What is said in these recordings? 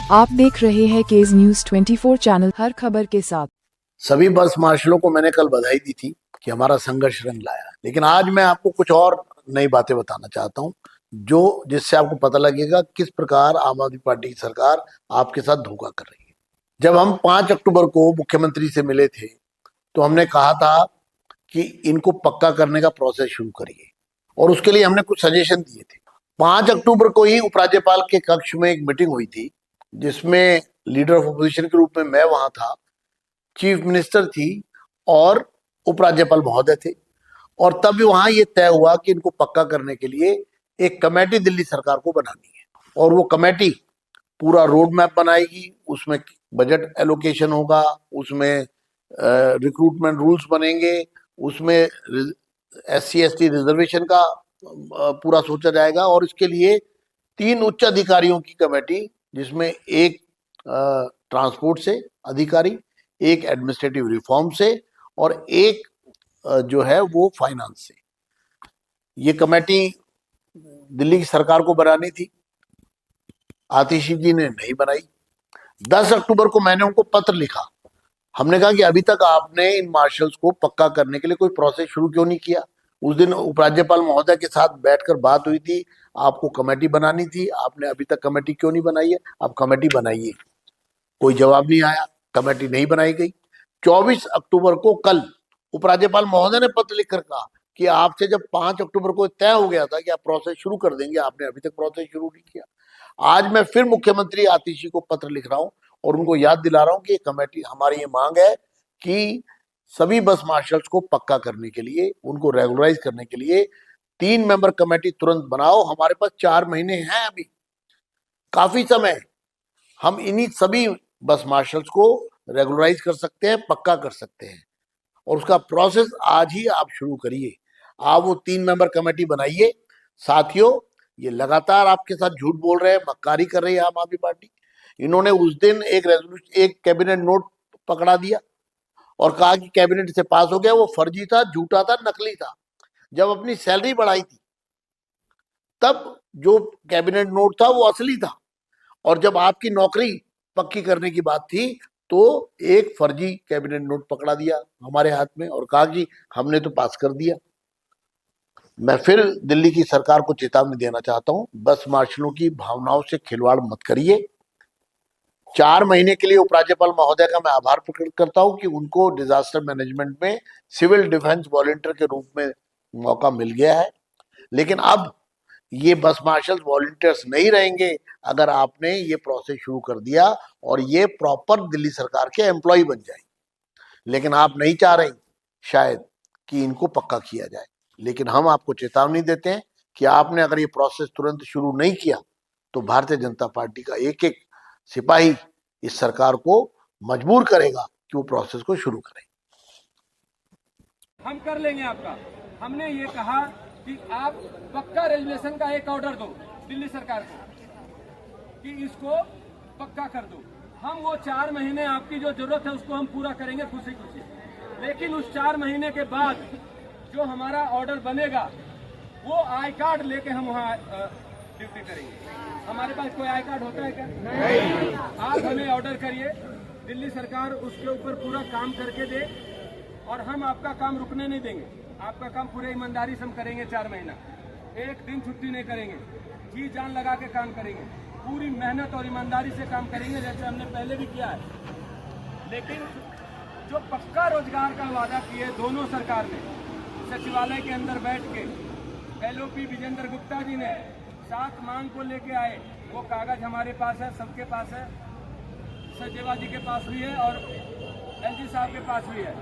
आप देख रहे हैं केज न्यूज 24 चैनल, हर खबर के साथ। सभी बस मार्शलों को मैंने कल बधाई दी थी कि हमारा संघर्ष रंग लाया, लेकिन आज मैं आपको कुछ और नई बातें बताना चाहता हूं जो जिससे आपको पता लगेगा किस प्रकार आम आदमी पार्टी की सरकार आपके साथ धोखा कर रही है। जब हम 5 अक्टूबर को मुख्यमंत्री से मिले थे तो हमने कहा था कि इनको पक्का करने का प्रोसेस शुरू करिए और उसके लिए हमने कुछ सजेशन दिए थे। 5 अक्टूबर को ही उपराज्यपाल के कक्ष में एक मीटिंग हुई थी जिसमें लीडर ऑफ अपोजिशन के रूप में मैं वहां था, चीफ मिनिस्टर थी और उपराज्यपाल महोदय थे। और तब वहां ये तय हुआ कि इनको पक्का करने के लिए एक कमेटी दिल्ली सरकार को बनानी है और वो कमेटी पूरा रोड मैप बनाएगी, उसमें बजट एलोकेशन होगा, उसमें रिक्रूटमेंट रूल्स बनेंगे, उसमें SC/ST रिजर्वेशन का पूरा सोचा जाएगा और इसके लिए 3 उच्च अधिकारियों की कमेटी, जिसमें एक ट्रांसपोर्ट से अधिकारी, एक एडमिनिस्ट्रेटिव रिफॉर्म से और एक जो है वो फाइनेंस से, ये कमेटी दिल्ली की सरकार को बनानी थी। आतिशी जी ने नहीं बनाई। 10 अक्टूबर को मैंने उनको पत्र लिखा, हमने कहा कि अभी तक आपने इन मार्शल्स को पक्का करने के लिए कोई प्रोसेस शुरू क्यों नहीं किया। उस दिन उपराज्यपाल महोदय के साथ बैठकर बात हुई थी, आपको कमेटी बनानी थी, आपने अभी तक कमेटी क्यों नहीं बनाई है, आप कमेटी बनाइए। कोई जवाब नहीं आया, कमेटी नहीं बनाई गई। 24 अक्टूबर को कल उपराज्यपाल महोदय ने पत्र लिखकर कहा कि आपसे जब 5 अक्टूबर को तय हो गया था कि आप प्रोसेस शुरू कर देंगे, आपने अभी तक प्रोसेस शुरू नहीं किया। आज मैं फिर मुख्यमंत्री आतिशी को पत्र लिख रहा हूं और उनको याद दिला रहा हूं कि कमेटी, हमारी ये मांग है कि सभी बस मार्शल्स को पक्का करने के लिए, उनको रेगुलराइज करने के लिए 3 मेंबर कमेटी तुरंत बनाओ। हमारे पास 4 महीने हैं, अभी काफी समय, हम इन्हीं सभी बस मार्शल्स को रेगुलराइज कर सकते हैं, पक्का कर सकते हैं और उसका प्रोसेस आज ही आप शुरू करिए। आप वो 3 मेंबर कमेटी बनाइए। साथियों, ये लगातार आपके साथ झूठ बोल रहे हैं, मक्कारी कर रही है आम आदमी पार्टी। इन्होंने उस दिन एक कैबिनेट नोट पकड़ा दिया और कहा कि कैबिनेट से पास हो गया, वो फर्जी था, झूठा था, नकली था। जब अपनी सैलरी बढ़ाई थी तब जो कैबिनेट नोट था वो असली था और जब आपकी नौकरी पक्की करने की बात थी तो एक फर्जी कैबिनेट नोट पकड़ा दिया हमारे हाथ में और कहा कि हमने तो पास कर दिया। मैं फिर दिल्ली की सरकार को चेतावनी देना चाहता हूं, बस मार्शलों की भावनाओं से खिलवाड़ मत करिए। 4 महीने के लिए उपराज्यपाल महोदय का मैं आभार प्रकट करता हूं कि उनको डिजास्टर मैनेजमेंट में सिविल डिफेंस वॉलंटियर के रूप में मौका मिल गया है, लेकिन अब ये बस मार्शल्स वॉलंटियर्स नहीं रहेंगे अगर आपने ये प्रोसेस शुरू कर दिया और ये प्रॉपर दिल्ली सरकार के एम्प्लॉय बन जाए। लेकिन आप नहीं चाह रहे शायद कि इनको पक्का किया जाए, लेकिन हम आपको चेतावनी देते हैं कि आपने अगर ये प्रोसेस तुरंत शुरू नहीं किया तो भारतीय जनता पार्टी का एक एक सिपाही इस सरकार को मजबूर करेगा कि वो प्रोसेस को शुरू करें। हम कर लेंगे आपका। हमने ये कहा कि आप पक्का रेजुलेशन का एक ऑर्डर दो दिल्ली सरकार को कि इसको पक्का कर दो। हम वो 4 महीने आपकी जो जरूरत है उसको हम पूरा करेंगे खुशी खुशी, लेकिन उस 4 महीने के बाद जो हमारा ऑर्डर बनेगा वो आई कार्ड लेके हम वहाँ ड्यूटी करेंगे। हमारे पास कोई आई कार्ड होता है क्या? नहीं। आप हमें ऑर्डर करिए, दिल्ली सरकार उसके ऊपर पूरा काम करके दे और हम आपका काम रुकने नहीं देंगे। आपका काम पूरे ईमानदारी से हम करेंगे। 4 महीना एक दिन छुट्टी नहीं करेंगे, जी जान लगा के काम करेंगे, पूरी मेहनत और ईमानदारी से काम करेंगे जैसे हमने पहले भी किया है। लेकिन जो पक्का रोजगार का वादा किए दोनों सरकार ने, सचिवालय के अंदर बैठ के LOP विजेंद्र गुप्ता जी ने 7 मांग को लेके आए, वो कागज हमारे पास है, सबके पास है, सचेवा जी के पास भी है और LG साहब के पास भी है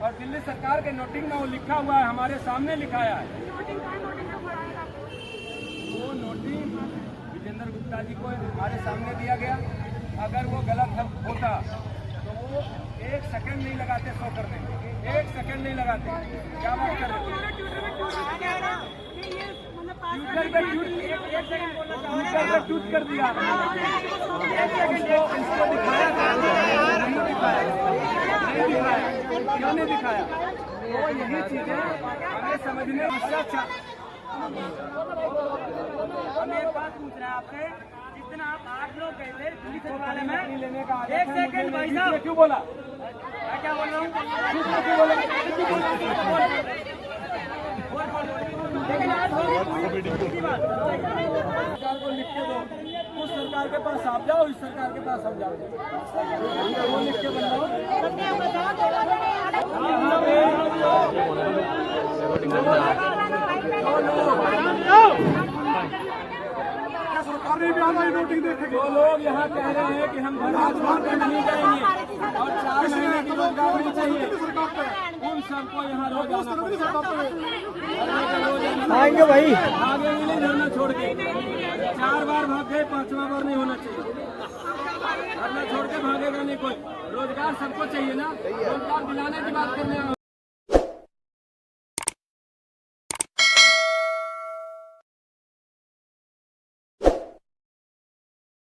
और दिल्ली सरकार के नोटिंग में वो लिखा हुआ है, हमारे सामने लिखाया है। वो नोटिंग विजेंद्र गुप्ता जी को हमारे सामने दिया गया। अगर वो गलत होता तो वो 1 सेकंड नहीं लगाते शो करने, 1 सेकंड नहीं लगाते। क्या बात कर रहे थे? ट्विटर पे ट्वीट कर दिया, इसको दिखाया नहीं दिखाया, क्यों नहीं दिखाया? वो यही चीजें हमें समझने में। हम एक बात पूछ रहे हैं आपसे कि दिन आप लोग गए थे दिल्ली सचिवालय में, लेने का एक सेकंड भाई साहब, क्यों बोला? मैं क्या बोल रहा हूँ, लेकिन आज सरकार को लिख के दो, उस सरकार के पास आप जाओ, इस सरकार के पास हम जाओ, वो लिख के बनाओ। जो लोग यहाँ कह रहे हैं कि हम धर्मांतरण पे नहीं जाएंगे और 4 महीने की रोजगार नहीं चाहिए, उन सबको यहाँ रोज आएंगे भाई, आगे नहीं धरना छोड़ के। 4 बार भाग गए, 5वां बार नहीं होना चाहिए। धरना छोड़ के भागेगा नहीं कोई। रोजगार सबको चाहिए ना, रोजगार दिलाने की बात करने